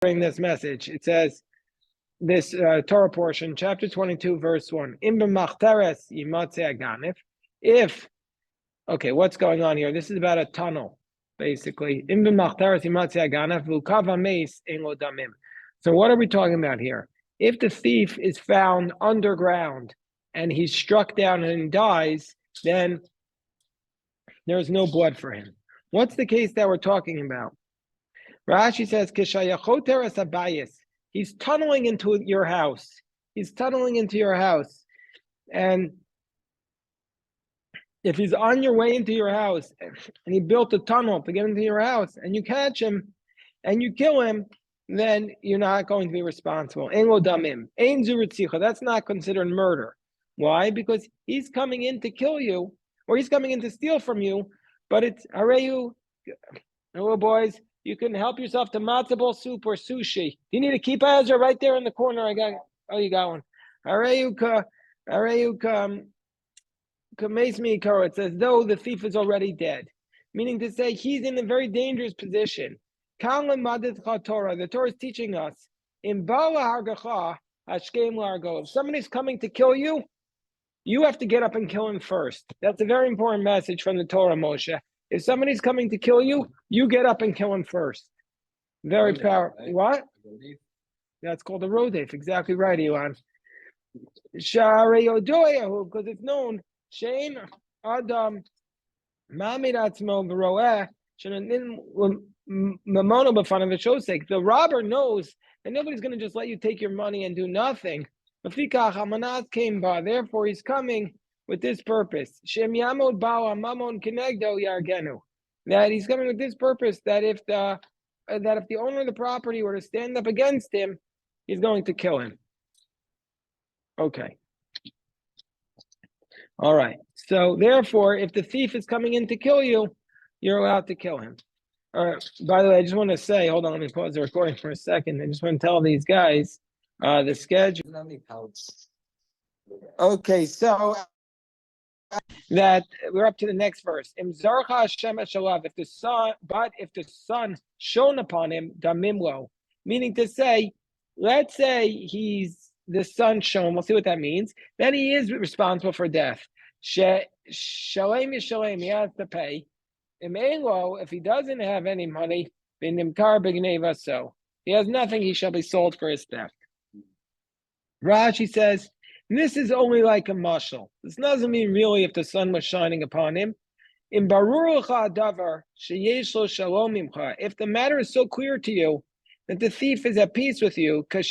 During this message, it says this Torah portion, chapter 22, verse 1. If, okay, what's going on here? This is about a tunnel, basically. So what are we talking about here? If the thief is found underground and he's struck down and dies, then there's no blood for him. What's the case that we're talking about? Rashi says, he's tunneling into your house. He's tunneling into your house. And if he's on your way into your house and he built a tunnel to get into your house and you catch him and you kill him, then you're not going to be responsible. That's not considered murder. Why? Because he's coming in to kill you, or he's coming in to steal from you, but it's Hareyu, hello boys, you can help yourself to matzo ball soup or sushi. Do you need a kippah? Ezra? Right there in the corner. You got one. It's as though the thief is already dead. Meaning to say he's in a very dangerous position. The Torah is teaching us, if somebody's coming to kill you, you have to get up and kill him first. That's a very important message from the Torah, Moshe. If somebody's coming to kill you, you get up and kill him first. Very powerful. Right? What? That's called a rodef. Exactly right, Elon. Because it's known. Shane Adam Mamiratzmo Baroeh Mamono Bafana Vishosek. The robber knows that nobody's going to just let you take your money and do nothing. Therefore, he's coming with this purpose. That he's coming with this purpose, that if the owner of the property were to stand up against him, he's going to kill him. Okay. All right. So therefore, if the thief is coming in to kill you, you're allowed to kill him. All right. By the way, I just want to say, hold on, let me pause the recording for a second. I just want to tell these guys the schedule. Okay, so that we're up to the next verse. If the sun shone upon him, damimlo, meaning to say, let's say he's the sun shone. We'll see what that means. Then he is responsible for death. Shalem yishalem, he has to pay. If he doesn't have any money, so he has nothing, he shall be sold for his theft. Rashi says, this is only like a mashal. This doesn't mean really if the sun was shining upon him. If the matter is so clear to you that the thief is at peace with you, like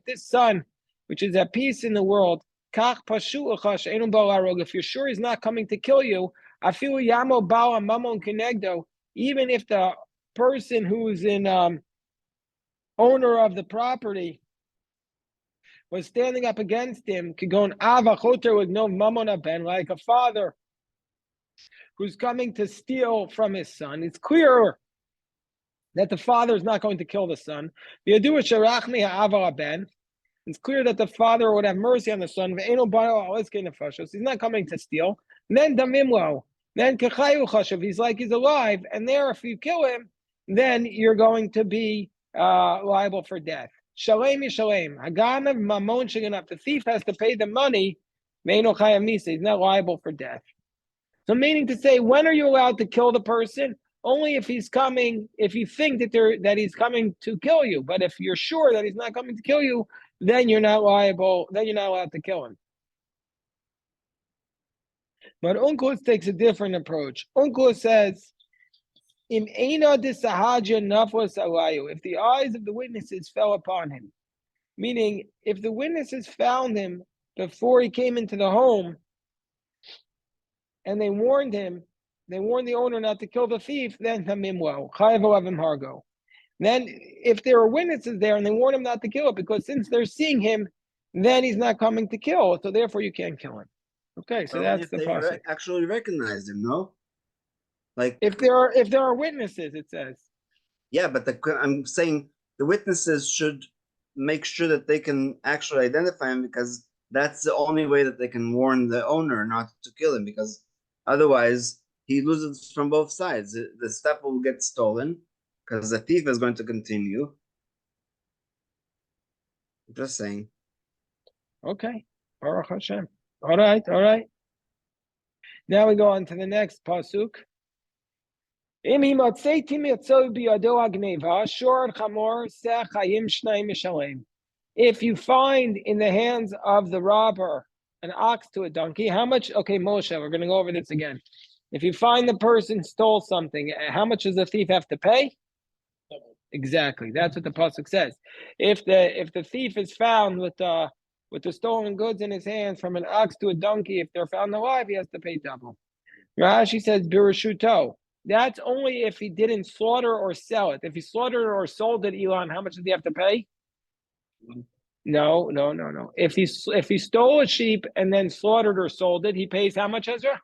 this sun, which is at peace in the world, if you're sure he's not coming to kill you, even if the person who's in owner of the property was standing up against him, like a father who's coming to steal from his son. It's clear that the father is not going to kill the son. It's clear that the father would have mercy on the son. He's not coming to steal. And then damimlo. Then he's like he's alive, and there, if you kill him, then you're going to be liable for death. Shalem yishalem. Haganav mamon sheganaf. The thief has to pay the money. Meino chayam nisa. He's not liable for death. So, meaning to say, when are you allowed to kill the person? Only if he's coming. If you think that he's coming to kill you, but if you're sure that he's not coming to kill you, then you're not liable. Then you're not allowed to kill him. But Onkelos takes a different approach. Onkelos says, if the eyes of the witnesses fell upon him, meaning if the witnesses found him before he came into the home and they warned the owner not to kill the thief, then tamimlo, chayav olavim hargo. Then if there are witnesses there and they warn him not to kill it, because since they're seeing him, then he's not coming to kill, so therefore you can't kill him. Okay, so that's the pasuk. Actually recognize him, no? Like if there are witnesses, it says. Yeah, but I'm saying the witnesses should make sure that they can actually identify him, because that's the only way that they can warn the owner not to kill him, because otherwise he loses from both sides. The stuff will get stolen, because the thief is going to continue. I'm just saying. Okay. Baruch Hashem. All right. Now we go on to the next pasuk. If you find in the hands of the robber an ox to a donkey, how much? Okay, Moshe, we're going to go over this again. If you find the person stole something, how much does the thief have to pay? Exactly. That's what the pasuk says. If the thief is found with the stolen goods in his hands from an ox to a donkey, if they're found alive, he has to pay double. Rashi says birushuto. That's only if he didn't slaughter or sell it. If he slaughtered or sold it, Elon, how much does he have to pay? No. If he stole a sheep and then slaughtered or sold it, he pays how much, Ezra?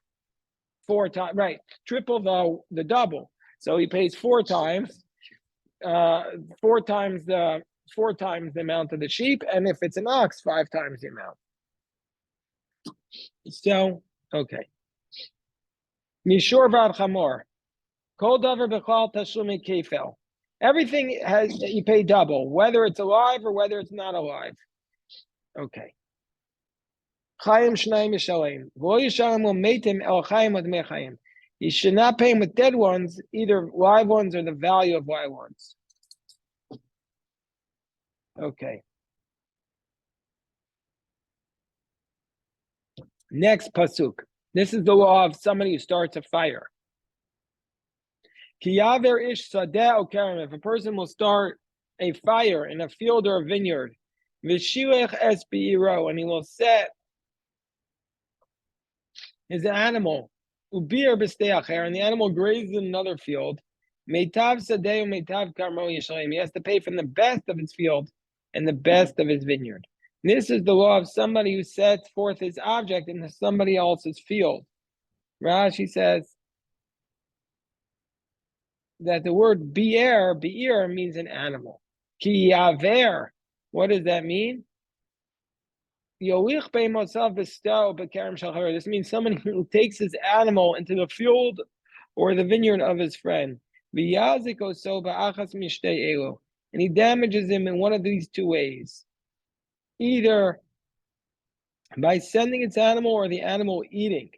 4 times, right? Triple the double. So he pays 4 times. 4 times the amount of the sheep, and if it's an ox, 5 times the amount. So okay. Mishor vad chamor, kol davar b'chal tashlumi kefel. Everything you pay double, whether it's alive or whether it's not alive. Okay. Chayim shnayim yishalem. V'lo yishalem lo meitim el chayim od mechayim. You should not pay him with dead ones, either live ones or the value of live ones. Okay. Next pasuk. This is the law of somebody who starts a fire. Kiyaver ish sadeh o kerem. If a person will start a fire in a field or a vineyard, v'shilech es beiro, and he will set his animal ubir b'stei, and the animal grazes in another field. Meitav sadeh o meitav karmo yishalem. He has to pay from the best of his field and the best of his vineyard. This is the law of somebody who sets forth his object into somebody else's field. Rashi says that the word be'er means an animal. Ki yaver, what does that mean? This means somebody who takes his animal into the field or the vineyard of his friend. And he damages him in one of these 2 ways. Either by sending its animal or the animal eating.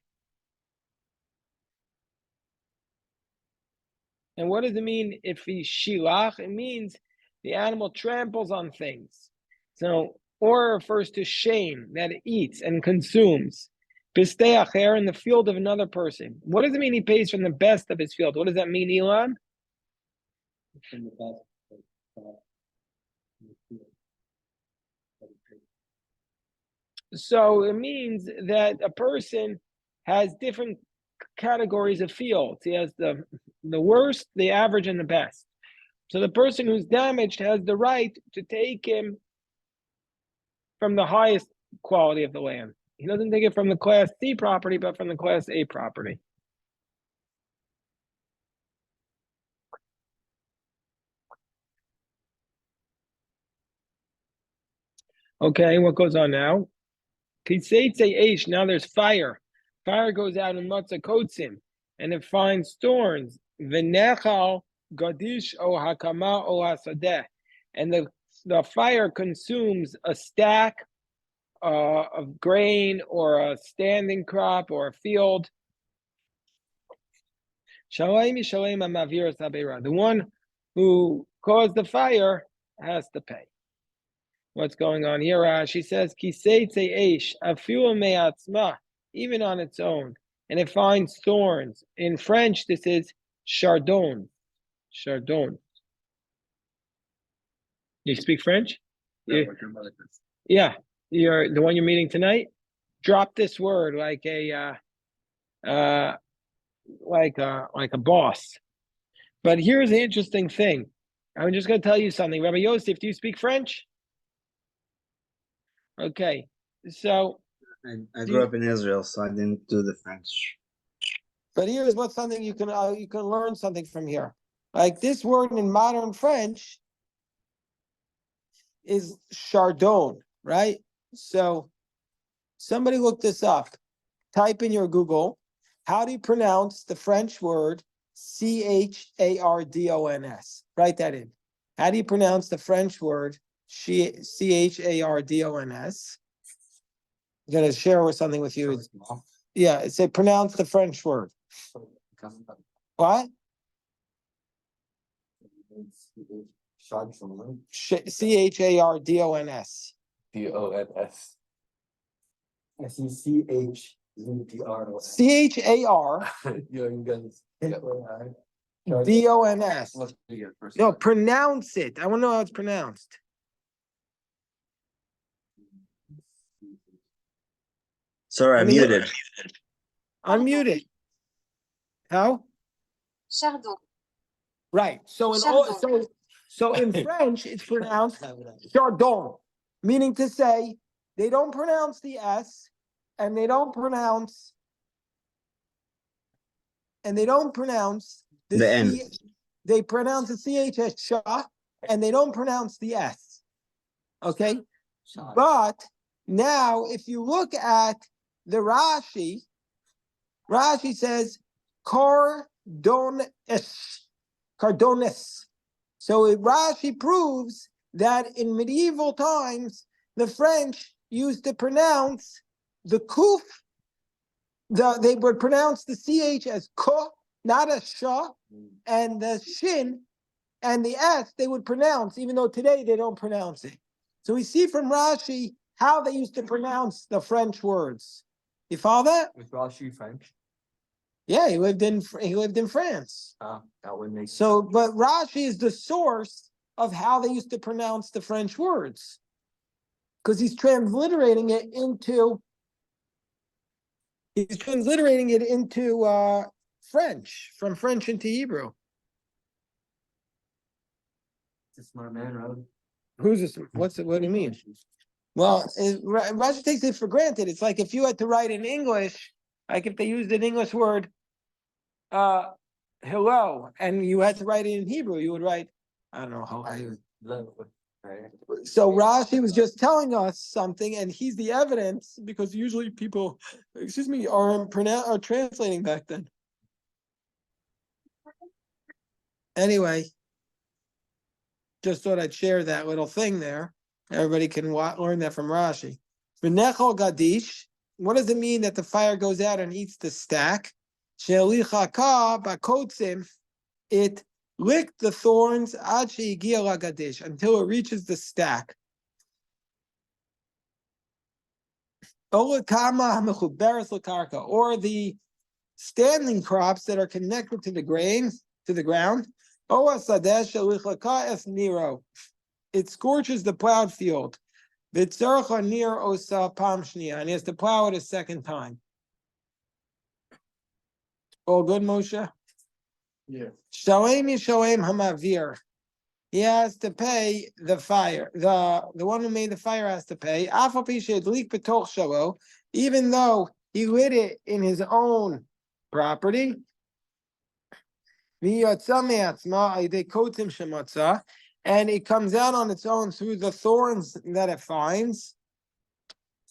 And what does it mean if he shilach? It means the animal tramples on things. So, or refers to shame, that it eats and consumes. Bistei acher, in the field of another person. What does it mean he pays from the best of his field? What does that mean, Elon? From the best. So it means that a person has different categories of fields. He has the worst, the average, and the best. So the person who's damaged has the right to take him from the highest quality of the land. He doesn't take it from the Class C property, but from the Class A property. Okay, what goes on now? Now there's fire. Fire goes out in matzah kotsim, and it finds thorns. V'nechal gadish o hakama o hasadeh, and the fire consumes a stack of grain or a standing crop or a field. The one who caused the fire has to pay. What's going on here? She says, even on its own, and it finds thorns. In French, this is chardon. Chardon. You speak French? Yeah, you're the one you're meeting tonight. Drop this word like a boss. But here's the interesting thing. I'm just going to tell you something. Rabbi Yosef, do you speak French? Okay, so I grew up in Israel, so I didn't do the French. But here's what's something you can learn something from here. Like this word in modern French is chardon, right? So somebody look this up. Type in your Google. How do you pronounce the French word Chardons. Write that in. How do you pronounce the French word Chardons? I'm going to share something with you. Yeah, say pronounce the French word. What? Chardons. DONS. Char. DONS. No, pronounce it. I want to know how it's pronounced. Sorry, I muted. Unmute it. How? Chardon. Right. So in French, it's pronounced chardon, meaning to say they don't pronounce the S, and they don't pronounce the The N. C. They pronounce the CH as sha, and they don't pronounce the S. Okay. But now, if you look at the Rashi says cardones. So Rashi proves that in medieval times, the French used to pronounce the kuf. They would pronounce the ch as ko, not as sha, and the shin and the s they would pronounce, even though today they don't pronounce it. So we see from Rashi how they used to pronounce the French words. You follow that? Was Rashi French? Yeah, he lived in France. That would make So, but Rashi is the source of how they used to pronounce the French words, because he's transliterating it into French, from French into Hebrew. a smart man, Rob. Who's this? What do you mean? Well, Rashi takes it for granted. It's like if you had to write in English, like if they used an English word, hello, and you had to write it in Hebrew, you would write, I don't know how I. So Rashi was just telling us something, and he's the evidence, because usually people, are translating back then. Anyway, just thought I'd share that little thing there. Everybody can learn that from Rashi. V'nechol gadish. What does it mean that the fire goes out and eats the stack? She'elichaka bakotzim. It licked the thorns until it reaches the stack. Or the standing crops that are connected to the ground. It scorches the plowed field. And he has to plow it a second time. All good, Moshe? Yeah. Shalem Yishalem Hamavir. He has to pay the fire. The one who made the fire has to pay. Even though he lit it in his own property. And it comes out on its own through the thorns that it finds.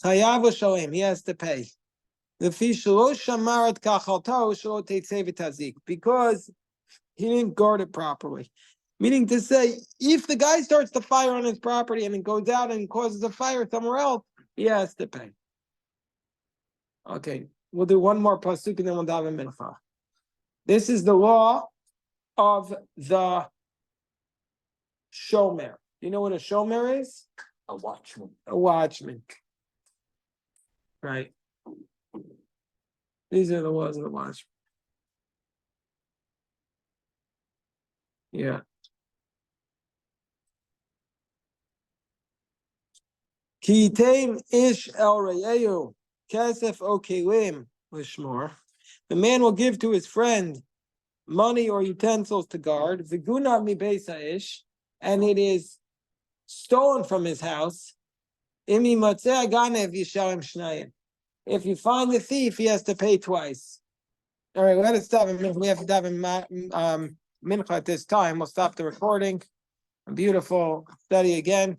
He has to pay. Because he didn't guard it properly. Meaning to say, if the guy starts the fire on his property and it goes out and causes a fire somewhere else, he has to pay. Okay, we'll do one more pasuk and then we'll daven mincha. This is the law of the shomer. You know what a shomer is? A watchman. A watchman. Right. These are the laws of the watchman. Yeah. Kitain ish el reyehu kesef o kelim lishmor. The man will give to his friend money or utensils to guard. V'guna mi beisa ish, and it is stolen from his house. Imi matzeh ganev yishalem shnayim. If you find the thief, he has to pay twice. All right, let us stop. We have to daven mincha at this time. We'll stop the recording. A beautiful study again.